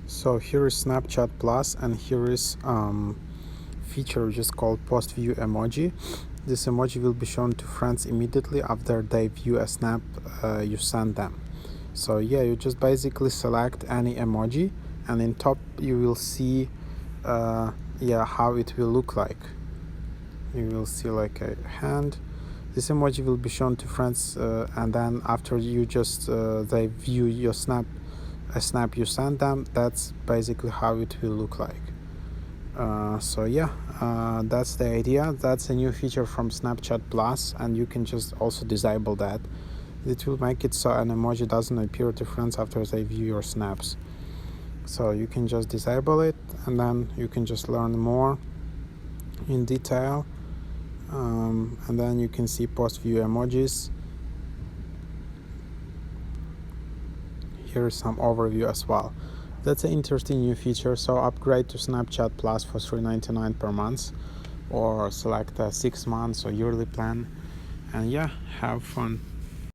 So here is Snapchat Plus, and here is feature which is called post view emoji. This emoji will be shown to friends immediately after they view a snap you send them. So yeah, you just basically select any emoji, and in top you will see how it will look like. You will see like a hand. This emoji will be shown to friends, and then after you just they view your a snap you send them, that's basically how it will look like. That's the idea. That's a new feature from Snapchat Plus, and you can just also disable that. It will make it so an emoji doesn't appear to friends after they view your snaps. So you can just disable it, and then you can just learn more in detail. And then you can see post view emojis. Here is some overview as well. That's an interesting new feature. So upgrade to Snapchat Plus for $3.99 per month, or select a 6 months or yearly plan, and yeah, have fun.